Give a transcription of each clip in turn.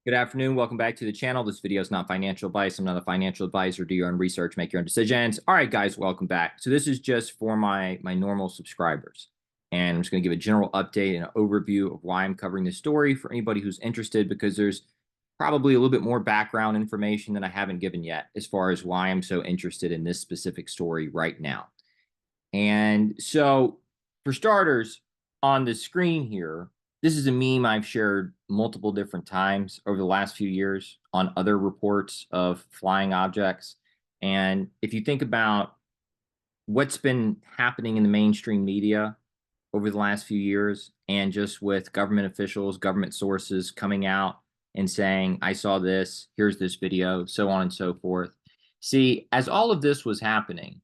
Good afternoon. Welcome back to the channel. This video is not financial advice. I'm not a financial advisor. Do your own research, make your own decisions. All right, guys, welcome back. So this is just for my normal subscribers. And I'm just going to give a general update and an overview of why I'm covering this story for anybody who's interested, because there's probably a little bit more background information than I haven't given yet as far as why I'm so interested in this specific story right now. And so for starters, on the screen here, this is a meme I've shared multiple different times over the last few years on other reports of flying objects. And if you think about what's been happening in the mainstream media over the last few years, and just with government officials, government sources coming out and saying, I saw this, here's this video, so on and so forth. See, as all of this was happening,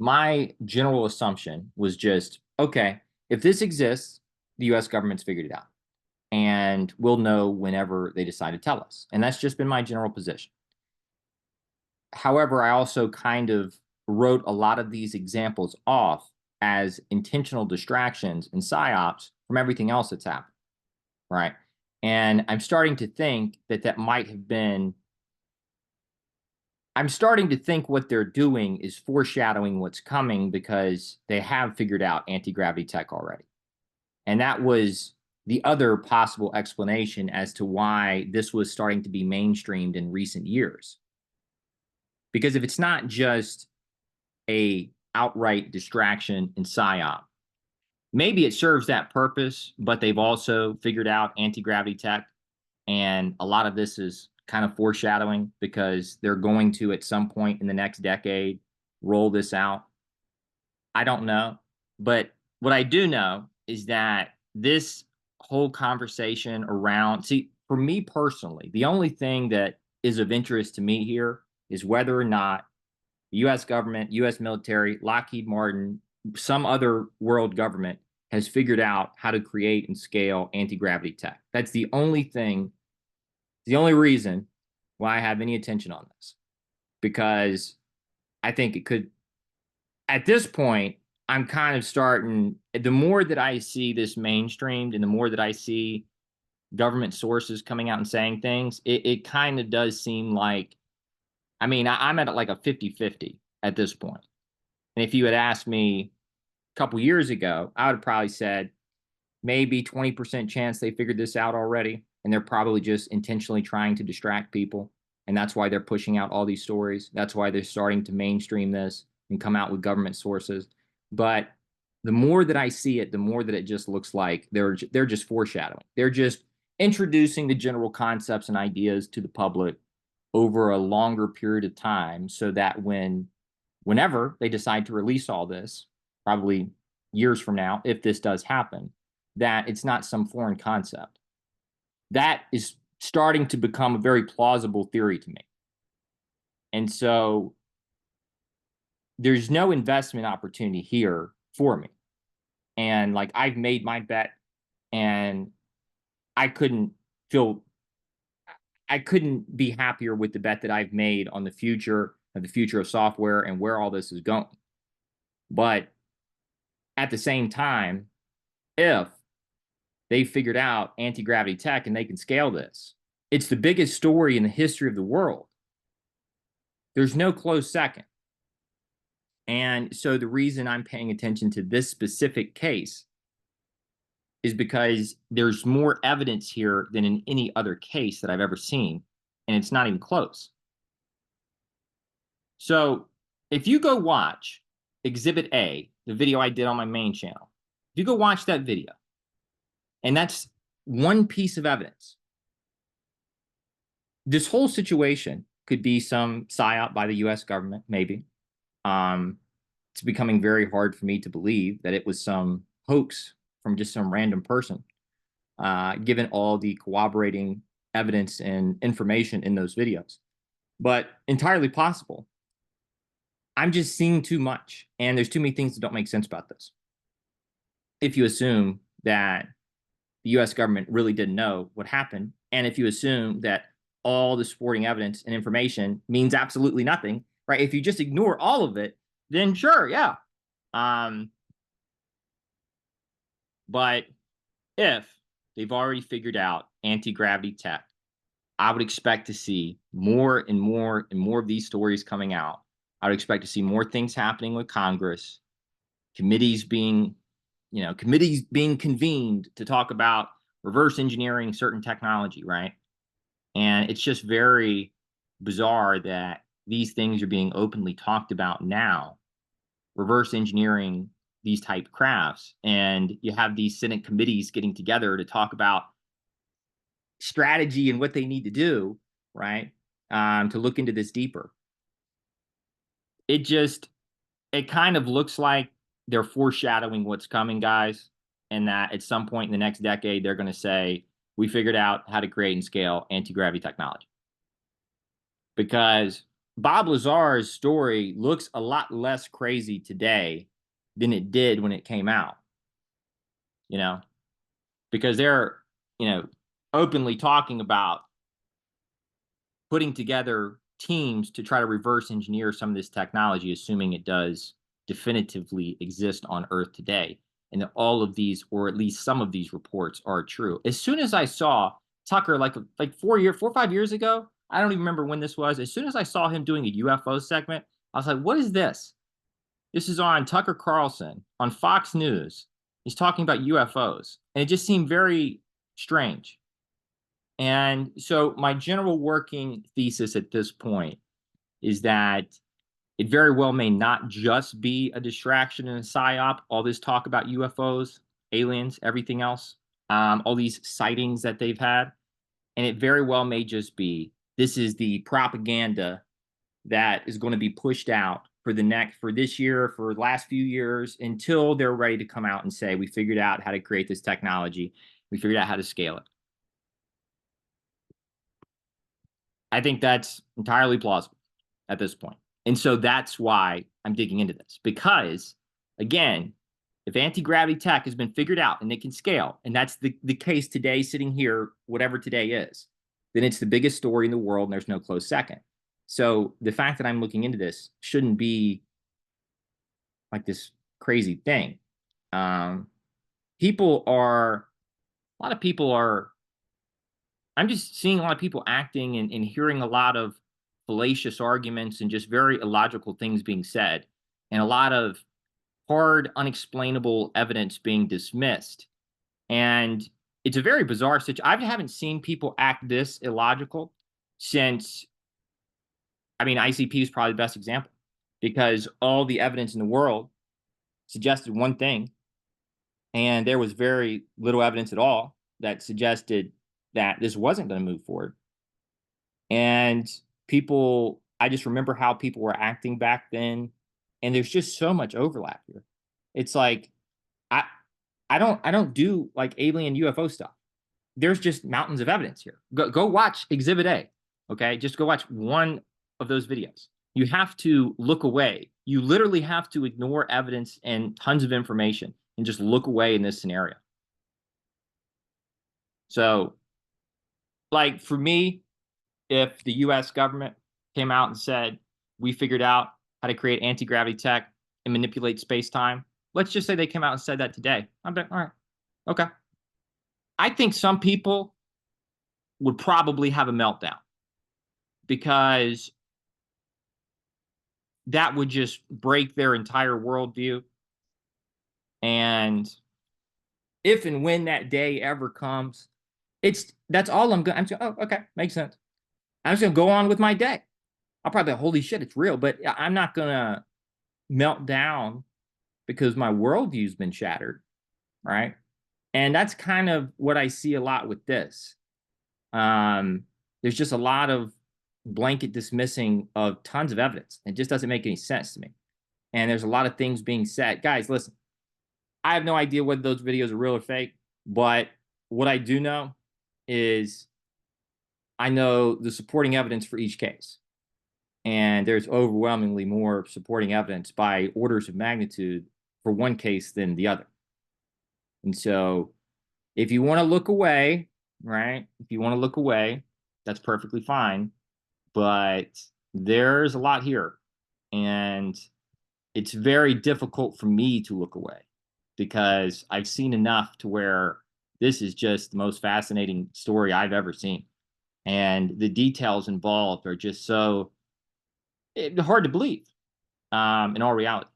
my general assumption was just, okay, if this exists, the US government's figured it out. And we'll know whenever they decide to tell us. And that's just been my general position. However, I also kind of wrote a lot of these examples off as intentional distractions and psyops from everything else that's happened, right? And I'm starting to think that might have been I'm starting to think what they're doing is foreshadowing what's coming, because they have figured out anti-gravity tech already. And that was the other possible explanation as to why this was starting to be mainstreamed in recent years. Because if it's not just a outright distraction and psyop, maybe it serves that purpose, but they've also figured out anti-gravity tech. And a lot of this is kind of foreshadowing, because they're going to, at some point in the next decade, roll this out. I don't know. But what I do know is that this whole conversation around, see, for me personally, the only thing that is of interest to me here is whether or not the US government, US military, Lockheed Martin, some other world government has figured out how to create and scale anti-gravity tech. That's the only thing, the only reason why I have any attention on this, because I think it could, at this point, I'm kind of starting, the more that I see this mainstreamed and the more that I see government sources coming out and saying things, it kind of does seem like, I mean, I'm at like a 50-50 at this point. And if you had asked me a couple years ago, I would have probably said maybe 20% chance they figured this out already, and they're probably just intentionally trying to distract people. And that's why they're pushing out all these stories. That's why they're starting to mainstream this and come out with government sources. But the more that I see it, the more that it just looks like they're just foreshadowing. They're just introducing the general concepts and ideas to the public over a longer period of time, so that whenever they decide to release all this, probably years from now, if this does happen, that it's not some foreign concept. That is starting to become a very plausible theory to me. And so there's no investment opportunity here for me. And like, I've made my bet, and I couldn't be happier with the bet that I've made on the future of software and where all this is going. But at the same time, if they figured out anti-gravity tech and they can scale this, it's the biggest story in the history of the world. There's no close second. And so the reason I'm paying attention to this specific case is because there's more evidence here than in any other case that I've ever seen, and it's not even close. So if you go watch Exhibit A, the video I did on my main channel, if you go watch that video, and that's one piece of evidence, this whole situation could be some psyop by the US government, maybe. It's becoming very hard for me to believe that it was some hoax from just some random person, given all the corroborating evidence and information in those videos. But entirely possible. I'm just seeing too much, and there's too many things that don't make sense about this. If you assume that the US government really didn't know what happened, and if you assume that all the supporting evidence and information means absolutely nothing, right? If you just ignore all of it, then sure, yeah. But if they've already figured out anti-gravity tech, I would expect to see more and more and more of these stories coming out. I would expect to see more things happening with Congress, committees being, committees being convened to talk about reverse engineering certain technology, right? And it's just very bizarre that these things are being openly talked about now, reverse engineering these type crafts. And you have these Senate committees getting together to talk about strategy and what they need to do, right? To look into this deeper. It kind of looks like they're foreshadowing what's coming, guys, and that at some point in the next decade, they're going to say, we figured out how to create and scale anti-gravity technology. Because Bob Lazar's story looks a lot less crazy today than it did when it came out, because they're, openly talking about putting together teams to try to reverse engineer some of this technology, assuming it does definitively exist on Earth today. And that all of these, or at least some of these reports are true. As soon as I saw Tucker, like 4 or 5 years ago, I don't even remember when this was. As soon as I saw him doing a UFO segment, I was like, what is this? This is on Tucker Carlson on Fox News. He's talking about UFOs. And it just seemed very strange. And so my general working thesis at this point is that it very well may not just be a distraction and a psyop, all this talk about UFOs, aliens, everything else, all these sightings that they've had. And it very well may just be this is the propaganda that is going to be pushed out for this year, for the last few years, until they're ready to come out and say, we figured out how to create this technology. We figured out how to scale it. I think that's entirely plausible at this point. And so that's why I'm digging into this. Because, again, if anti-gravity tech has been figured out and it can scale, and that's the case today, sitting here, whatever today is, then it's the biggest story in the world and there's no close second. So the fact that I'm looking into this shouldn't be like this crazy thing. A lot of people are, I'm just seeing a lot of people acting and hearing a lot of fallacious arguments and just very illogical things being said, and a lot of hard, unexplainable evidence being dismissed. And it's a very bizarre situation. I haven't seen people act this illogical since, ICP is probably the best example, because all the evidence in the world suggested one thing, and there was very little evidence at all that suggested that this wasn't going to move forward. And I just remember how people were acting back then, and there's just so much overlap here. It's like I I don't do like alien UFO stuff. There's just mountains of evidence here. Go watch Exhibit A. Okay, just go watch one of those videos. You have to look away. You literally have to ignore evidence and tons of information and just look away in this scenario. So, like for me, if the US government came out and said, we figured out how to create anti-gravity tech and manipulate space-time, let's just say they came out and said that today. I'm like, all right, okay. I think some people would probably have a meltdown, because that would just break their entire worldview. And if and when that day ever comes, that's all I'm going to, oh, okay, makes sense. I'm just going to go on with my day. I'll probably, holy shit, it's real, but I'm not going to melt down because my worldview's been shattered, right? And that's kind of what I see a lot with this. There's just a lot of blanket dismissing of tons of evidence. It just doesn't make any sense to me. And there's a lot of things being said. Guys, listen, I have no idea whether those videos are real or fake, but what I do know is I know the supporting evidence for each case. And there's overwhelmingly more supporting evidence by orders of magnitude for one case than the other. And so if you want to look away, right? If you want to look away, that's perfectly fine. But there's a lot here. And it's very difficult for me to look away, because I've seen enough to where this is just the most fascinating story I've ever seen. And the details involved are just so hard to believe, in all reality.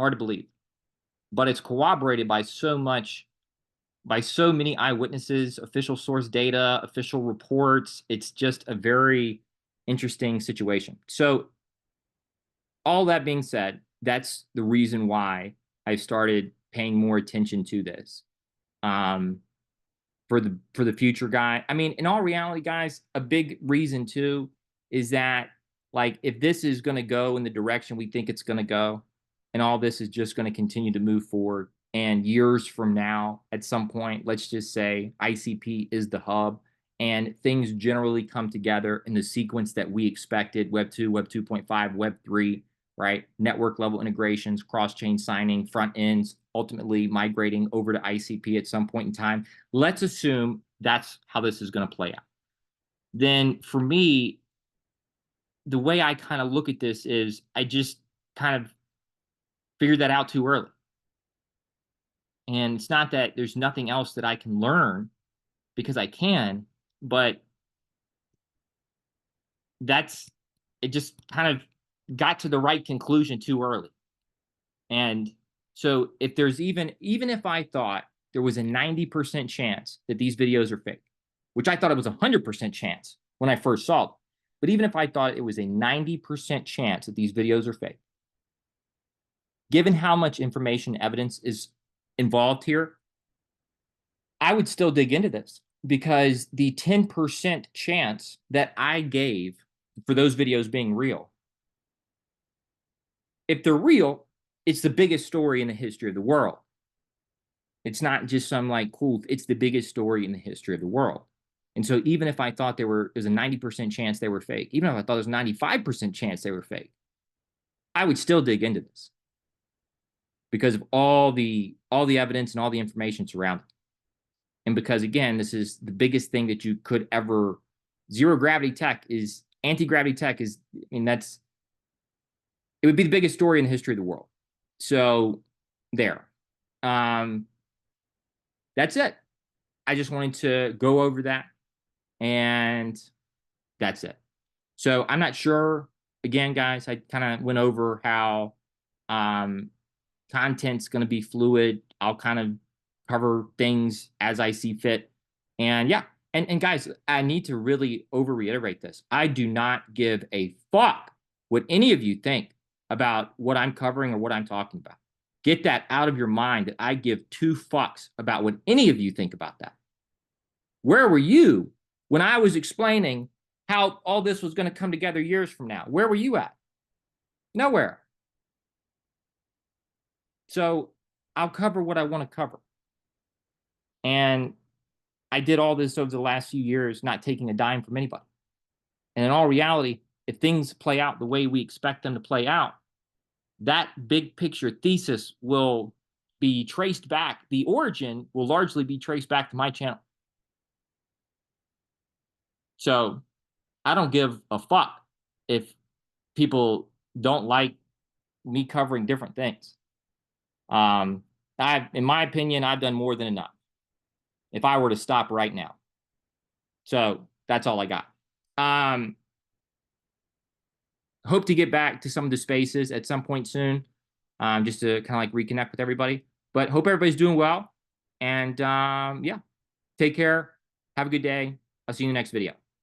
Hard to believe. But it's corroborated by so many eyewitnesses, official source data, official reports. It's just a very interesting situation. So all that being said, that's the reason why I started paying more attention to this. For the future guy. I mean, in all reality, guys, a big reason too is that, like, if this is going to go in the direction we think it's going to go, and all this is just going to continue to move forward, and years from now, at some point, let's just say ICP is the hub, and things generally come together in the sequence that we expected: Web 2, Web 2.5, Web 3, right? Network level integrations, cross-chain signing, front ends, ultimately migrating over to ICP at some point in time. Let's assume that's how this is going to play out. Then for me, the way I kind of look at this is I just kind of figured that out too early. And it's not that there's nothing else that I can learn, because I can, but it just kind of got to the right conclusion too early. And so if there's even if I thought there was a 90% chance that these videos are fake, which I thought it was a 100% chance when I first saw them, but even if I thought it was a 90% chance that these videos are fake, given how much information evidence is involved here, I would still dig into this, because the 10% chance that I gave for those videos being real, if they're real, it's the biggest story in the history of the world. It's not just some like cool, it's the biggest story in the history of the world. And so even if I thought there's a 90% chance they were fake, even if I thought there's a 95% chance they were fake, I would still dig into this, because of all the evidence and all the information surrounding it. And because, again, this is the biggest thing that you could ever, zero gravity tech is, anti-gravity tech is, I mean, it would be the biggest story in the history of the world. So there. That's it. I just wanted to go over that, and that's it. So I'm not sure. Again, guys, I kind of went over how content's going to be fluid. I'll kind of cover things as I see fit. And yeah, and guys, I need to really over-reiterate this. I do not give a fuck what any of you think about what I'm covering or what I'm talking about. Get that out of your mind, that I give two fucks about what any of you think about that. Where were you when I was explaining how all this was going to come together years from now? Where were you at? Nowhere. So I'll cover what I want to cover. And I did all this over the last few years, not taking a dime from anybody. And in all reality, if things play out the way we expect them to play out, that big picture thesis will be traced back. The origin will largely be traced back to my channel. So I don't give a fuck if people don't like me covering different things. In my opinion, I've done more than enough if I were to stop right now. So that's all I got. Hope to get back to some of the spaces at some point soon, just to kind of like reconnect with everybody. But hope everybody's doing well. And yeah, take care. Have a good day. I'll see you in the next video.